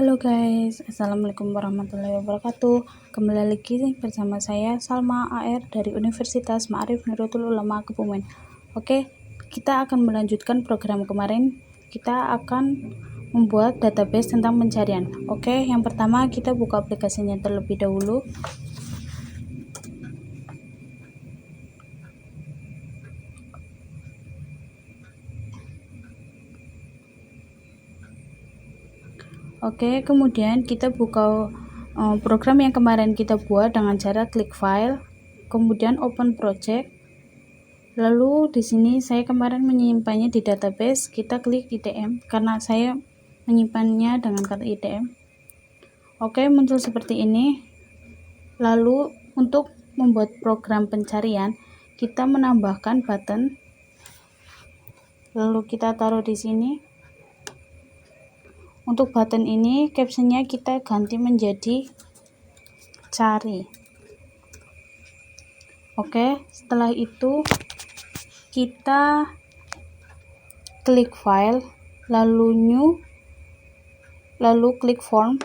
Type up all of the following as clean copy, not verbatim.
Halo guys, Assalamualaikum warahmatullahi wabarakatuh. Kembali lagi bersama saya Salma AR dari Universitas Ma'arif Nahdlatul Ulama Kebumen. Oke, kita akan melanjutkan program kemarin. Kita akan membuat database tentang pencarian. Oke, yang pertama kita buka aplikasinya terlebih dahulu. Oke, kemudian kita buka program yang kemarin kita buat dengan cara klik file, kemudian open project. Lalu di sini saya kemarin menyimpannya di database, kita klik ITM karena saya menyimpannya dengan kata ITM. Oke, muncul seperti ini. Lalu untuk membuat program pencarian, kita menambahkan button. Lalu kita taruh di sini. Untuk button ini captionnya kita ganti menjadi cari. Oke, setelah itu kita klik file, lalu new, lalu klik form.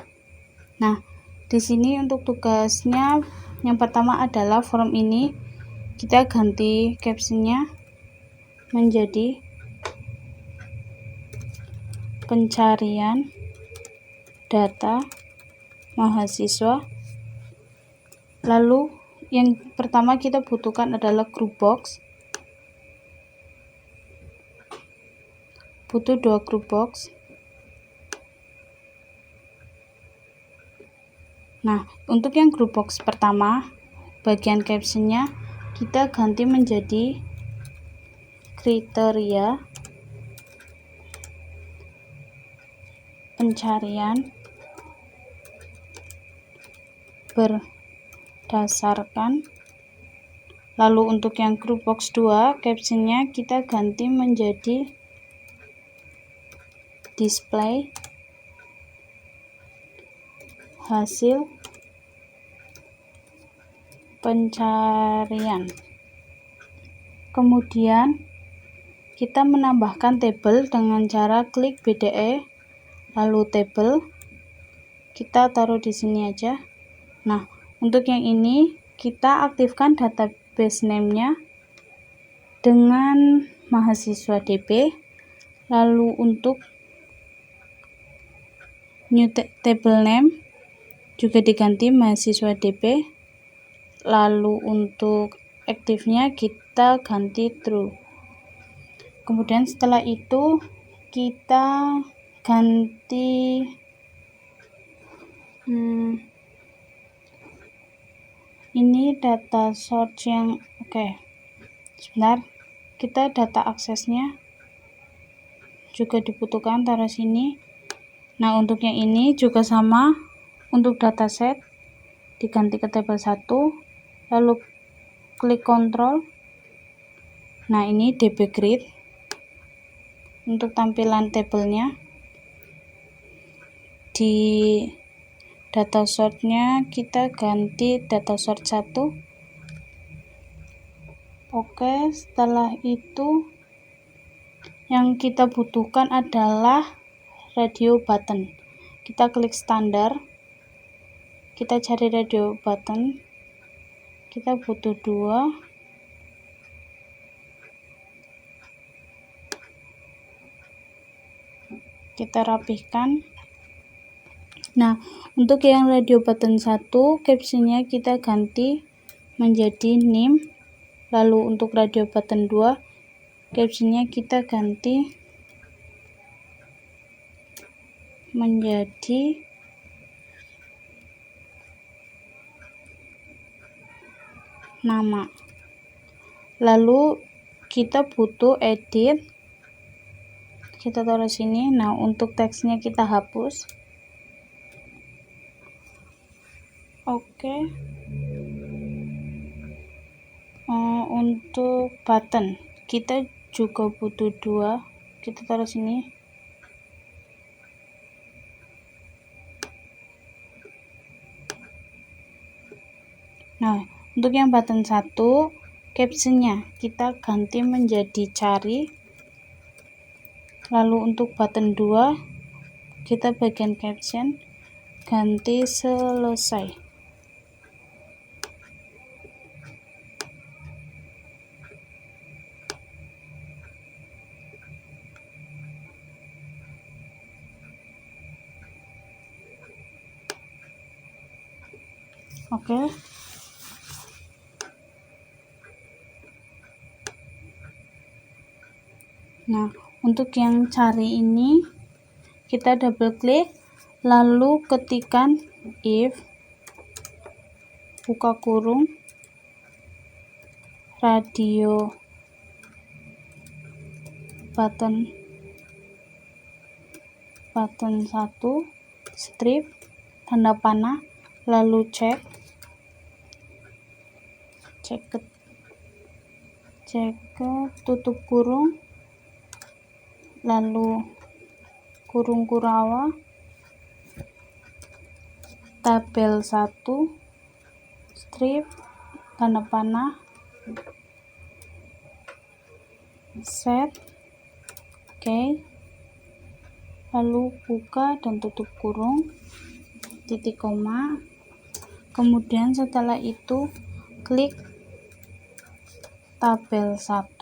Nah, di sini untuk tugasnya yang pertama adalah form ini kita ganti captionnya menjadi pencarian data mahasiswa. Lalu yang pertama kita butuhkan adalah group box. Butuh 2 group box. Nah, untuk yang group box pertama, bagian captionnya kita ganti menjadi kriteria pencarian berdasarkan. Lalu untuk yang group box 2, captionnya kita ganti menjadi display hasil pencarian. Kemudian kita menambahkan tabel dengan cara klik BDE, lalu tabel kita taruh di sini aja. Nah, untuk yang ini kita aktifkan database name-nya dengan mahasiswa DP. Lalu untuk new table name juga diganti mahasiswa DP. Lalu untuk aktifnya kita ganti true. Kemudian setelah itu kita ganti ini data source yang sebentar, kita data aksesnya juga dibutuhkan, taruh sini. Nah, untuk yang ini juga sama, untuk dataset diganti ke table 1, lalu klik kontrol. Nah, ini DB grid. Untuk tampilan tabelnya di data source-nya kita ganti data source 1. Oke, setelah itu yang kita butuhkan adalah radio button. Kita klik standar, kita cari radio button, kita butuh 2. Kita rapihkan. Nah, untuk yang radio button 1, captionnya kita ganti menjadi name. Lalu untuk radio button 2, captionnya kita ganti menjadi nama. Lalu kita butuh edit, kita taruh sini. Nah, untuk teksnya kita hapus. Oke. Untuk button kita juga butuh 2, kita taruh sini. Nah, untuk yang button 1, captionnya kita ganti menjadi cari. Lalu untuk button 2, kita bagian caption ganti selesai. Oke. Nah, untuk yang cari ini kita double klik, lalu ketikkan if buka kurung radio button 1 strip tanda panah, lalu cek tutup kurung, lalu kurung Kurawa tabel 1 strip tanda panah set. Oke. Lalu buka dan tutup kurung, titik koma, kemudian setelah itu klik tabel 1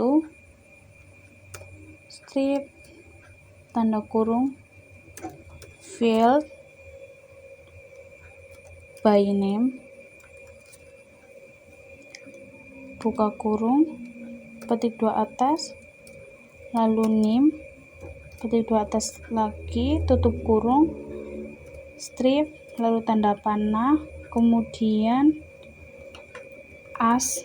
strip tanda kurung field by name buka kurung petik 2 atas, lalu name petik 2 atas lagi, tutup kurung strip, lalu tanda panah, kemudian as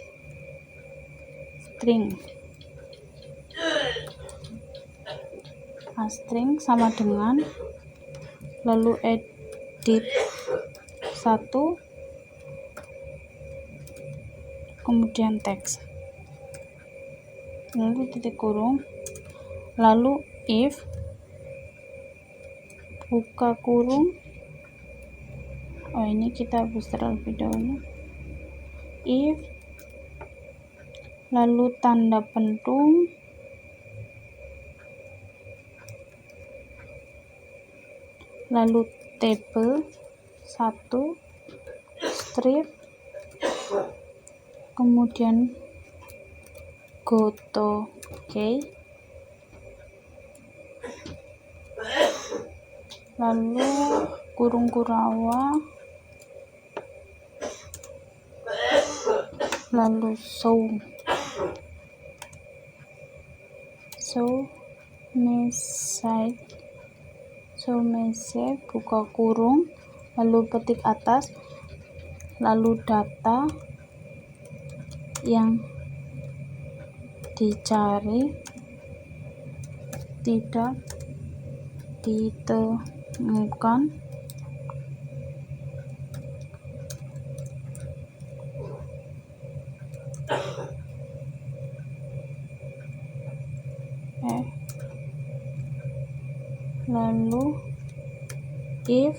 string sama dengan, lalu edit 1, kemudian teks, lalu titik kurung, lalu if buka kurung, ini kita hapus terlebih dahulu, if lalu tanda pentung, lalu table 1 strip, kemudian goto. Oke. Lalu kurung Kurawa, lalu show message buka kurung, lalu petik atas, lalu data yang dicari tidak ditemukan, lalu if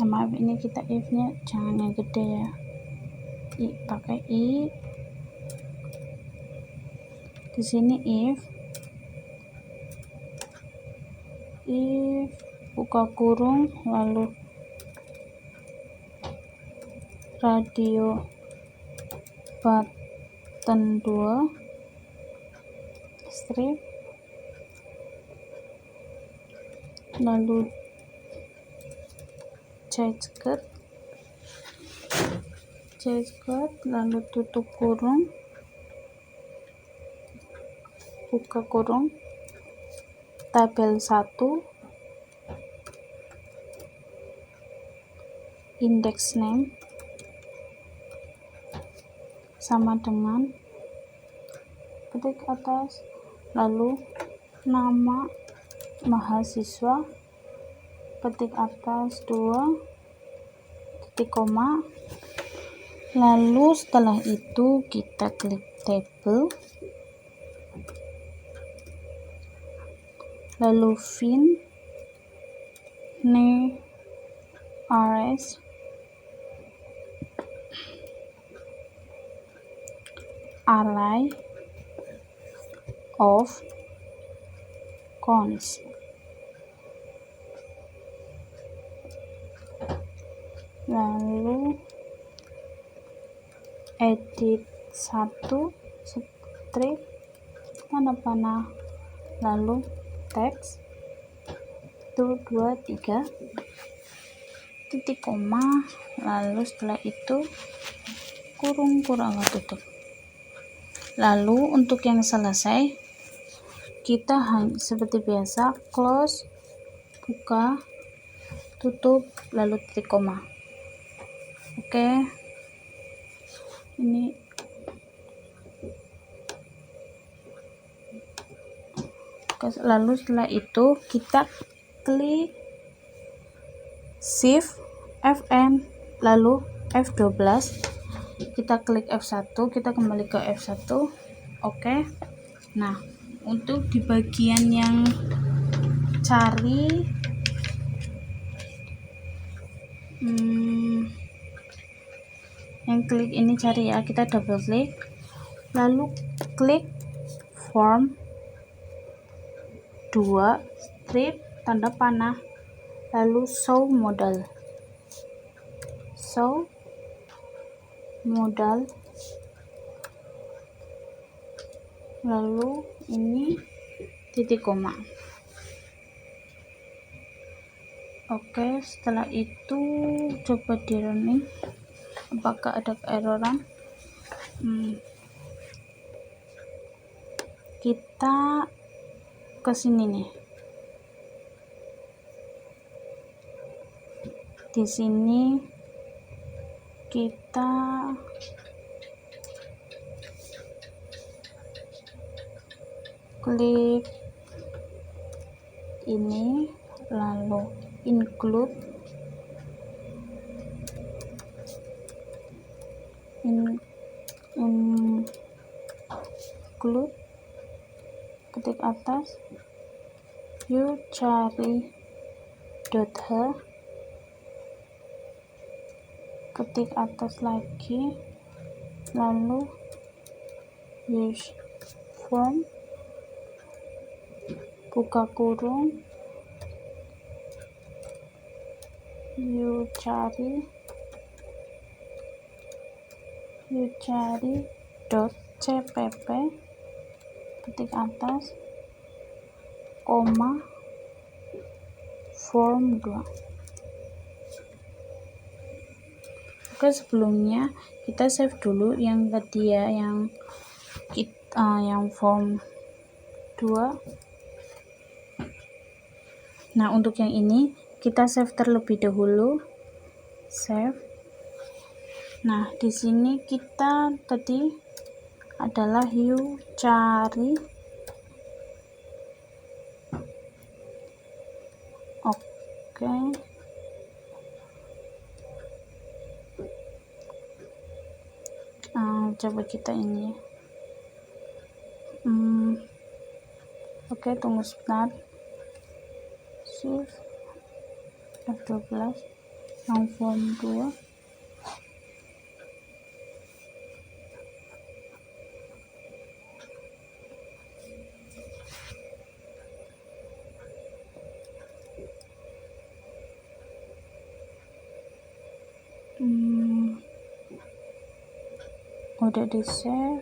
maaf, ini kita if nya jangan yang gede ya, pakai i di sini, if buka kurung, lalu radio button 2 strip, lalu chat lalu tutup kurung, buka kurung tabel 1 index name sama dengan petik atas, lalu nama mahasiswa petik atas 2 titik koma, lalu setelah itu kita klik table, lalu find nearest array of cons. lalu edit 1 strip tanda panah, lalu teks 1 2 3 titik koma, lalu setelah itu kurung tutup. Lalu untuk yang selesai kita seperti biasa close, buka, tutup, lalu titik koma. Oke, ini lalu setelah itu kita klik Shift Fn lalu F12, kita klik F1, kita kembali ke F1. Oke, nah untuk di bagian yang cari yang klik ini cari ya, kita double klik lalu klik form 2 strip tanda panah, lalu show modal, lalu ini titik koma. Oke, setelah itu coba di running apakah ada keeroran. Kita ke sini nih, di sini kita klik ini lalu include ketik atas, you cari .h, ketik atas lagi, lalu use form, buka kurung, you cari .cpp, ketik atas, koma, form 2. Oke, sebelumnya kita save dulu yang tadi ya, yang form 2. Nah, untuk yang ini kita save terlebih dahulu. Save. Nah, di sini kita tadi adalah you cari. Oke. Coba kita ini. Oke, tunggu sebentar. Shift F12 yang form 2. Udah di save.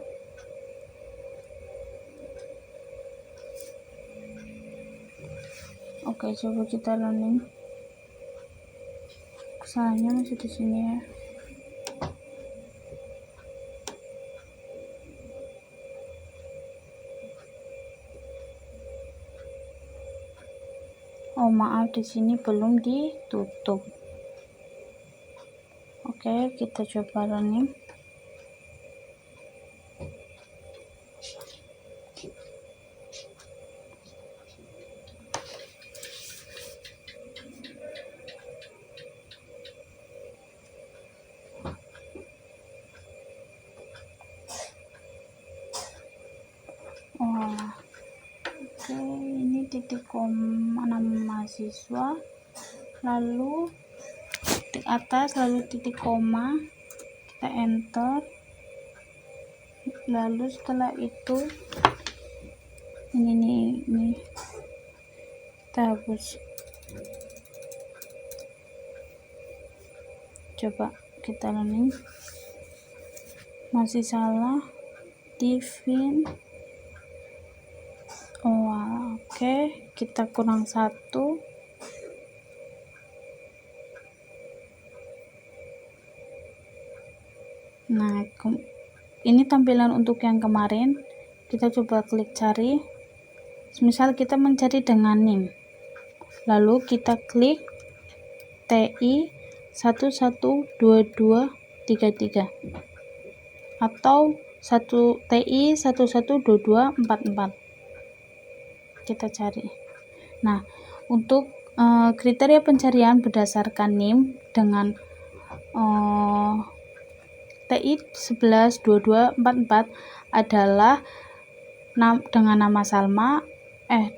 Oke, coba kita running. Kesalahannya masih di sini ya. Oh maaf, di sini belum ditutup. Oke, kita coba running. Oke, ini titik koma nama mahasiswa, lalu titik atas, lalu titik koma, kita enter, lalu setelah itu ini kita hapus. Coba kita running, masih salah. Divin, oke, kita kurang 1. Nah, ini tampilan untuk yang kemarin. Kita coba klik cari. Misal kita mencari dengan NIM, lalu kita klik TI 112233 atau TI 112244. Kita cari. Nah, untuk kriteria pencarian berdasarkan NIM dengan TI 112244 adalah dengan nama Salma,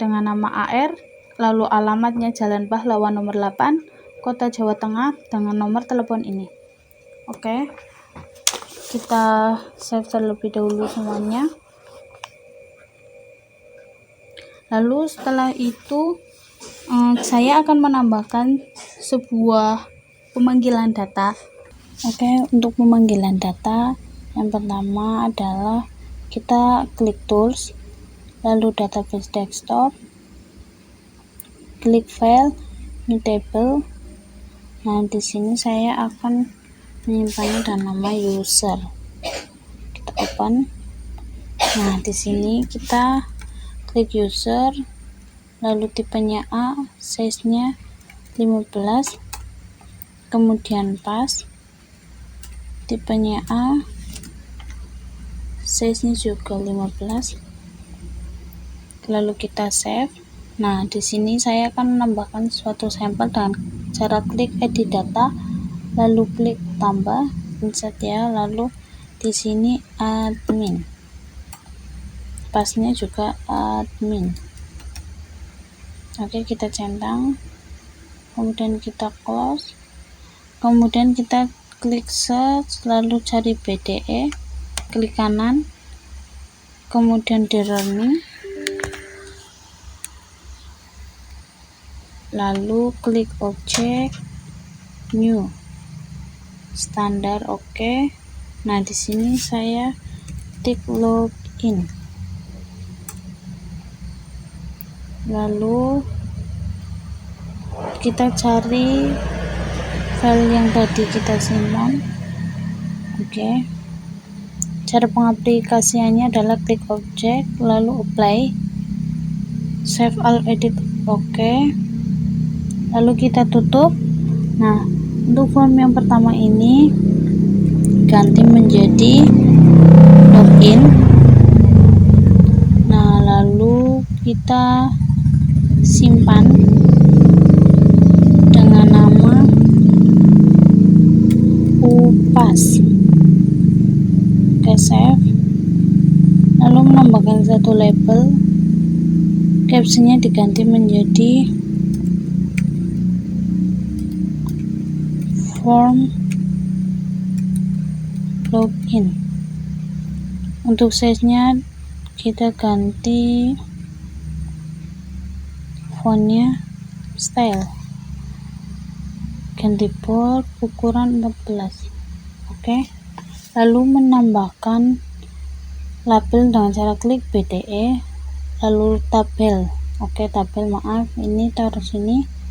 dengan nama AR, lalu alamatnya Jalan Pahlawan nomor 8, Kota Jawa Tengah, dengan nomor telepon ini. Oke, kita save terlebih dahulu semuanya. Lalu setelah itu saya akan menambahkan sebuah pemanggilan data. Oke, untuk pemanggilan data yang pertama adalah kita klik tools, lalu database desktop, klik file, new table. Nah, di sini saya akan menyimpannya dengan nama user. Kita open. Nah, di sini kita klik user, lalu tipenya A, size-nya 15, kemudian pas, tipenya A, size-nya juga 15, lalu kita save. Nah, di sini saya akan menambahkan suatu sampel dengan cara klik edit data, lalu klik tambah, insert ya, lalu di sini admin, pasnya juga admin. Oke, kita centang, kemudian kita close, kemudian kita klik search, lalu cari BDE, klik kanan, kemudian di running, lalu klik objek, new, standar, oke. Nah, di sini saya klik login, lalu kita cari file yang tadi kita simpan. Oke, cara pengaplikasiannya adalah klik objek, lalu apply, save all edit, oke, lalu kita tutup. Nah, untuk form yang pertama ini ganti menjadi login. Nah, lalu kita simpan dengan nama upas. Oke, save, lalu menambahkan satu label, captionnya diganti menjadi form login. Untuk size-nya kita ganti fontnya style, ganti bold, ukuran 14. Oke, lalu menambahkan label dengan cara klik BDE, lalu tabel. Oke, tabel, maaf, ini taruh sini.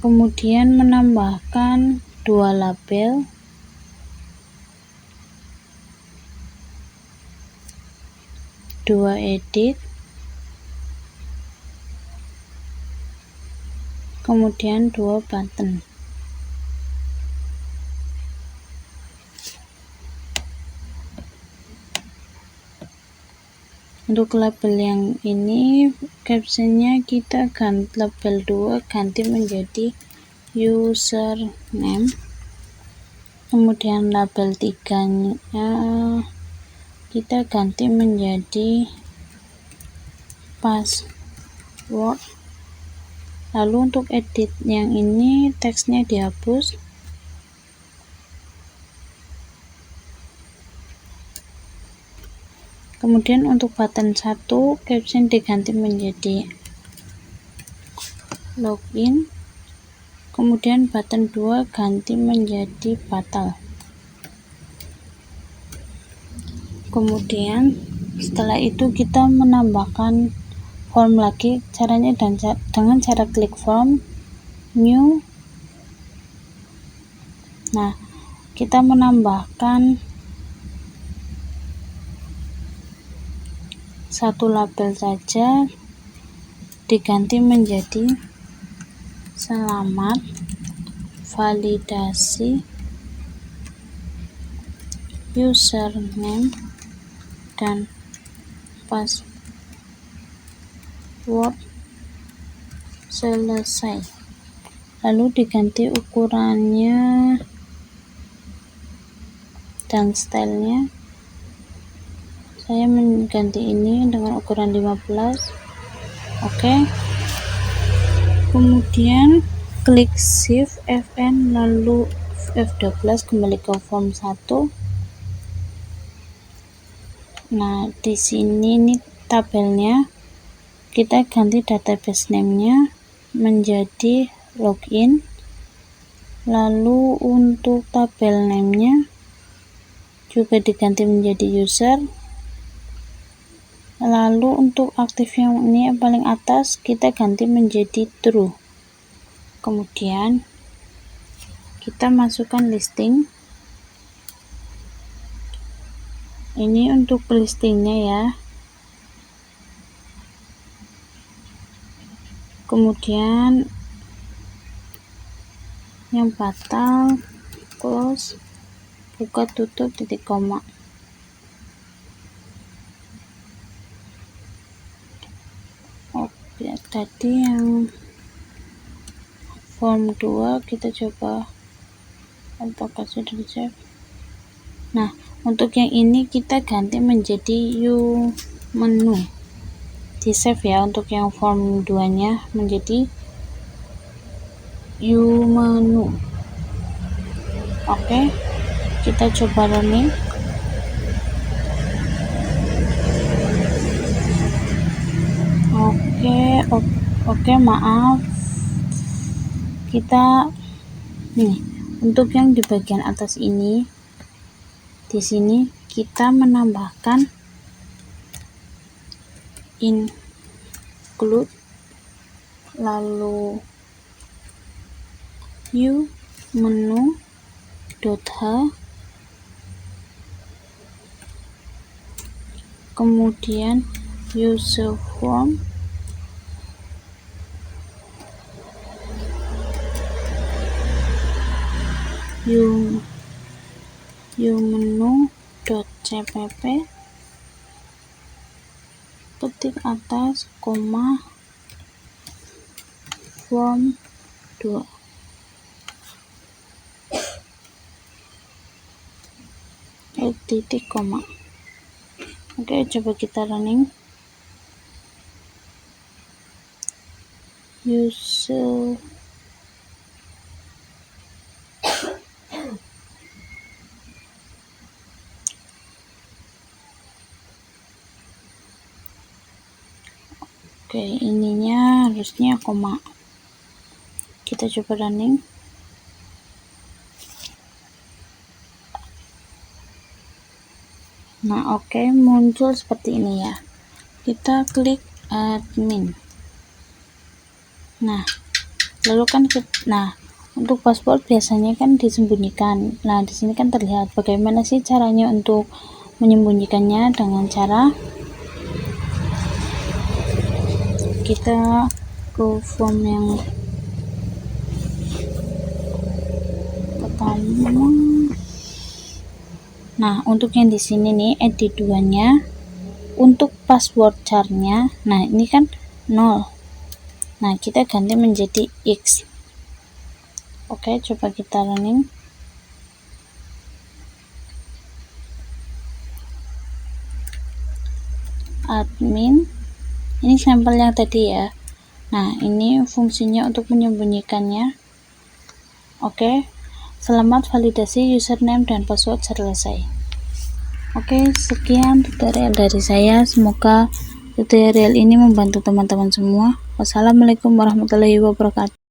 Kemudian menambahkan 2 label, dua edit, kemudian 2 button. Untuk label yang ini captionnya kita ganti, label 2 ganti menjadi username, kemudian label 3 nya kita ganti menjadi password. Lalu untuk edit yang ini teksnya dihapus, kemudian untuk button 1 caption diganti menjadi login, kemudian button 2 ganti menjadi batal. Kemudian setelah itu kita menambahkan form lagi, caranya dengan cara klik form, new. Nah, kita menambahkan satu label saja, diganti menjadi selamat validasi username dan password selesai. Lalu diganti ukurannya dan stylenya. Saya mengganti ini dengan ukuran 15. Oke. Kemudian klik shift Fn lalu F12 kembali ke form 1. Nah, di sini nih tabelnya kita ganti database name-nya menjadi login. Lalu untuk tabel name-nya juga diganti menjadi user. Lalu untuk aktif yang ini yang paling atas kita ganti menjadi true. Kemudian kita masukkan listing. Ini untuk listingnya ya. Kemudian yang batal, close, buka tutup titik koma. Oke, tadi yang form 2 kita coba apakah sudah di save. Nah, untuk yang ini kita ganti menjadi menu, di save ya. Untuk yang form 2 nya menjadi menu. Oke, kita coba running. Oke, maaf, kita nih untuk yang di bagian atas ini, di sini kita menambahkan include lalu menu.h, kemudian user form, menu.cpp, ketik atas, koma, form 2. Titik koma. Oke, coba kita running. User Oke, ininya harusnya koma. Kita coba running. Nah, oke, muncul seperti ini ya. Kita klik admin. Nah, lalu kan untuk password biasanya kan disembunyikan. Nah, di sini kan terlihat. Bagaimana sih caranya untuk menyembunyikannya? Dengan cara kita ke form yang pertama. Nah, untuk yang di sini nih edit 2-nya, untuk password char-nya, nah ini kan 0. Nah, kita ganti menjadi X. Oke, coba kita running. Admin. Ini sampel yang tadi ya. Nah, ini fungsinya untuk menyembunyikannya. Oke. Selamat validasi username dan password selesai. Oke, sekian tutorial dari saya. Semoga tutorial ini membantu teman-teman semua. Wassalamualaikum warahmatullahi wabarakatuh.